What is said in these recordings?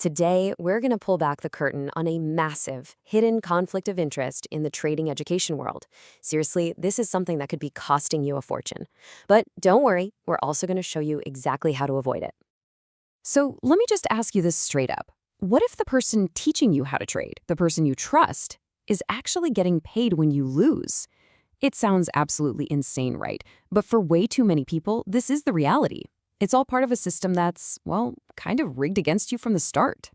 Today, we're going to pull back the curtain on a massive, hidden conflict of interest in the trading education world. Seriously, this is something that could be costing you a fortune. But don't worry, we're also going to show you exactly how to avoid it. So let me just ask you this straight up. What if the person teaching you how to trade, the person you trust, is actually getting paid when you lose? It sounds absolutely insane, right? But for way too many people, this is the reality. It's all part of a system that's, well, kind of rigged against you from the start.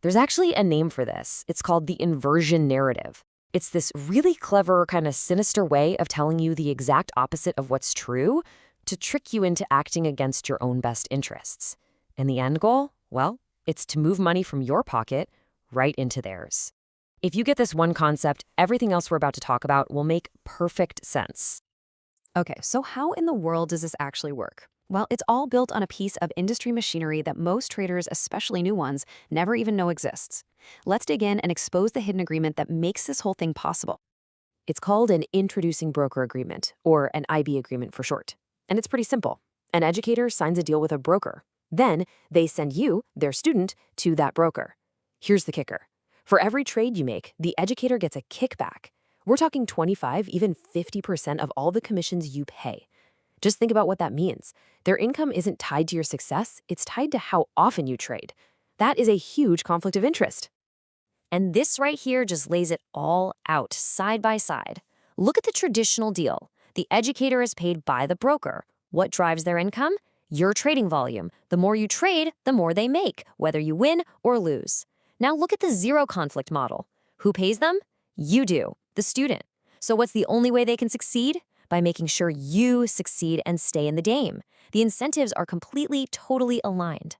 There's actually a name for this. It's called the inversion narrative. It's this really clever, kind of sinister way of telling you the exact opposite of what's true to trick you into acting against your own best interests. And the end goal? Well, it's to move money from your pocket right into theirs. If you get this one concept, everything else we're about to talk about will make perfect sense. Okay, so how in the world does this actually work? Well, it's all built on a piece of industry machinery that most traders, especially new ones, never even know exists. Let's dig in and expose the hidden agreement that makes this whole thing possible. It's called an introducing broker agreement, or an IB agreement for short. And it's pretty simple. An educator signs a deal with a broker. Then they send you, their student, to that broker. Here's the kicker. For every trade you make, the educator gets a kickback. We're talking 25, even 50% of all the commissions you pay. Just think about what that means. Their income isn't tied to your success, it's tied to how often you trade. That is a huge conflict of interest. And this right here just lays it all out, side by side. Look at the traditional deal. The educator is paid by the broker. What drives their income? Your trading volume. The more you trade, the more they make, whether you win or lose. Now look at the zero conflict model. Who pays them? You do, the student. So what's the only way they can succeed? By making sure you succeed and stay in the game. The incentives are completely, totally aligned.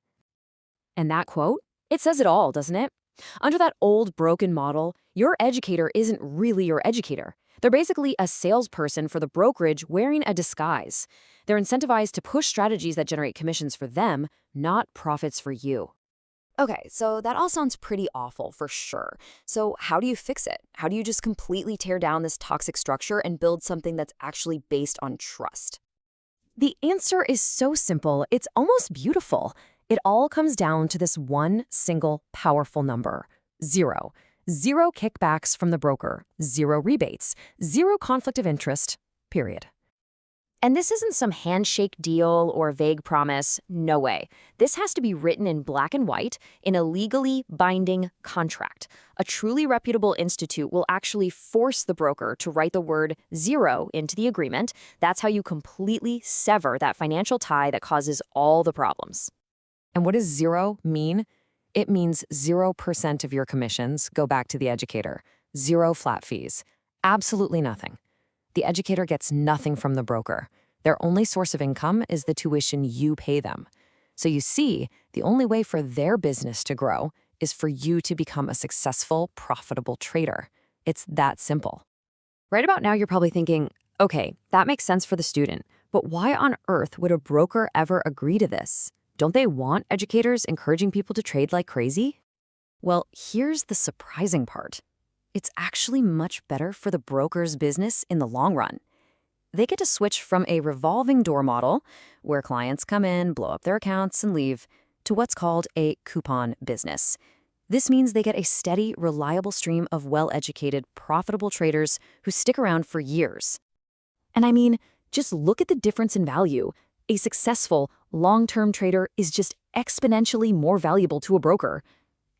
And that quote, it says it all, doesn't it? Under that old broken model, your educator isn't really your educator. They're basically a salesperson for the brokerage wearing a disguise. They're incentivized to push strategies that generate commissions for them, not profits for you. Okay, so that all sounds pretty awful for sure. So how do you fix it? How do you just completely tear down this toxic structure and build something that's actually based on trust? The answer is so simple, it's almost beautiful. It all comes down to this one single powerful number: zero. Zero kickbacks from the broker, zero rebates, zero conflict of interest, period. And this isn't some handshake deal or vague promise. No way. This has to be written in black and white in a legally binding contract. A truly reputable institute will actually force the broker to write the word zero into the agreement. That's how you completely sever that financial tie that causes all the problems. And what does zero mean? It means 0% of your commissions go back to the educator. Zero flat fees. Absolutely nothing. The educator gets nothing from the broker. Their only source of income is the tuition you pay them. So you see, the only way for their business to grow is for you to become a successful, profitable trader. It's that simple. Right about now, you're probably thinking, okay, that makes sense for the student, but why on earth would a broker ever agree to this? Don't they want educators encouraging people to trade like crazy? Well, here's the surprising part. It's actually much better for the broker's business in the long run. They get to switch from a revolving door model, where clients come in, blow up their accounts, and leave, to what's called a coupon business. This means they get a steady, reliable stream of well-educated, profitable traders who stick around for years. And I mean, just look at the difference in value. A successful, long-term trader is just exponentially more valuable to a broker.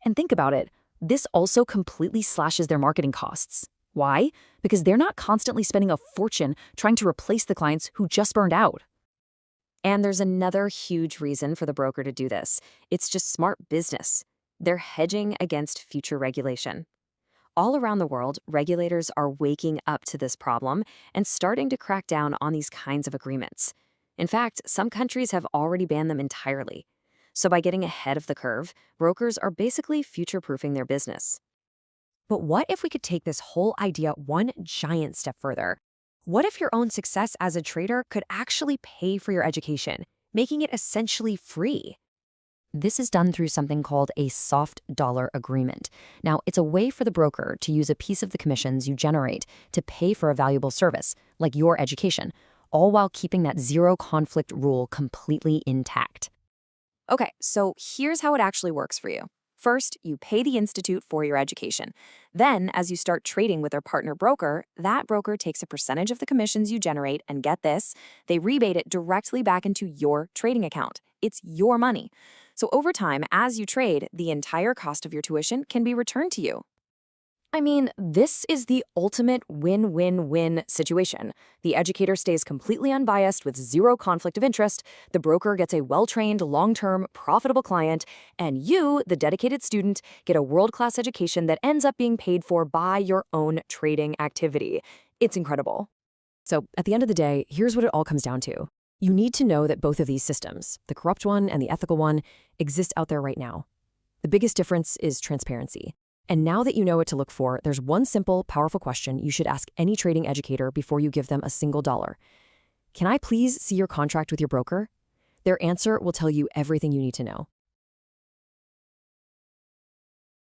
And think about it. This also completely slashes their marketing costs. Why? Because they're not constantly spending a fortune trying to replace the clients who just burned out. And there's another huge reason for the broker to do this. It's just smart business. They're hedging against future regulation. All around the world, regulators are waking up to this problem and starting to crack down on these kinds of agreements. In fact, some countries have already banned them entirely. So by getting ahead of the curve, brokers are basically future-proofing their business. But what if we could take this whole idea one giant step further? What if your own success as a trader could actually pay for your education, making it essentially free? This is done through something called a soft dollar agreement. Now, it's a way for the broker to use a piece of the commissions you generate to pay for a valuable service, like your education, all while keeping that zero conflict rule completely intact. Okay, so here's how it actually works for you. First, you pay the institute for your education. Then, as you start trading with their partner broker, that broker takes a percentage of the commissions you generate and get this, they rebate it directly back into your trading account. It's your money. So over time, as you trade, the entire cost of your tuition can be returned to you. I mean, this is the ultimate win-win-win situation. The educator stays completely unbiased with zero conflict of interest, the broker gets a well-trained, long-term, profitable client, and you, the dedicated student, get a world-class education that ends up being paid for by your own trading activity. It's incredible. So, at the end of the day, here's what it all comes down to. You need to know that both of these systems, the corrupt one and the ethical one, exist out there right now. The biggest difference is transparency. And now that you know what to look for, there's one simple, powerful question you should ask any trading educator before you give them a single dollar. Can I please see your contract with your broker? Their answer will tell you everything you need to know.